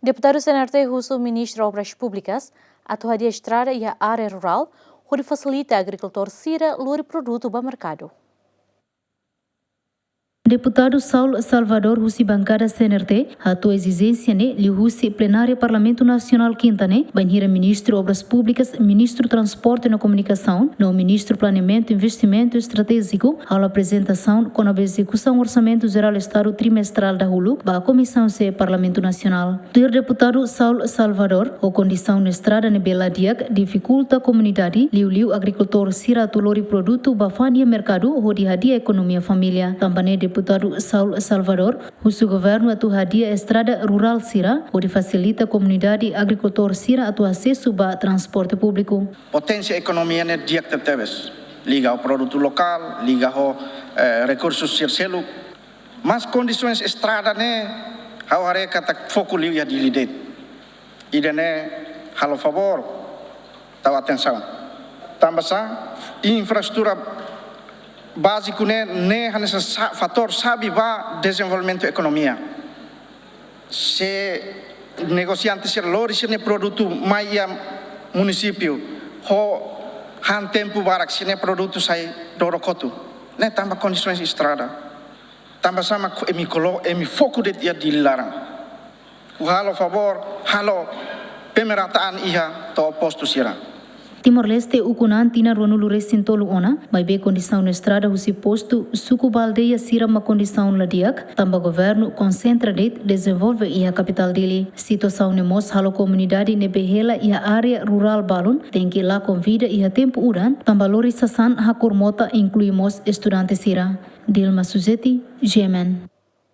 Deputado CNRT Russo Ministro Obras Públicas atuar a estrada e a área rural, onde facilita a agricultor Sira lure produto para o mercado. Deputado Saulo Salvador Russi bancada CNRT atua exigência ne li Russi plenária Parlamento Nacional Quintane banheira Ministro Obras Públicas, Ministro Transporte e Comunicação, no Ministro Planeamento e Investimento Estratégico, à apresentação com a execução Orçamento Geral Estado trimestral da Hulu, ba a Comissão C Parlamento Nacional. Do deputado Saulo Salvador, a condição na estrada ne Bela Diak dificulta a comunidade, liu agricultor Sira Tolori produto ba fania mercado ou de hadia economia família. Também deputado Saulo Salvador, o governo atuaria a estrada rural Sira, onde facilita a comunidade agricultor Sira a acesso a transporte público. Potência economia ne diak tetebes, liga ao produto local, liga ao recursos circelo, mas condições estrada ne ao areca tak foco liu ya dilidet. Ida ne halo favor, tahu atenção. Tambah infraestrutura básico ne hanessa fator sabe ba desenvolvimento economia. Se negociante ser lori se ne produto maia município ho han tempo barak se ne produto sai dorokotu. Ne tambah condições estrada. Tambah sama emi foco de dia dilarang. Halo favor, halo pemerataan iha to posto sira. Timor-Leste ukunan tina ronulu resintolu ona, mas be condição na estrada husi posto suku baldeia sira ma condição ladiak, tamba governo concentra det desenvolve ia capital dele. Situação ne mos halo comunidade ne behela ia área rural balon, tem que lá convida ia tempo uran, tamba lori sasan hakor mota inclui mos estudante sira. Dilma Suzeti, Jemen.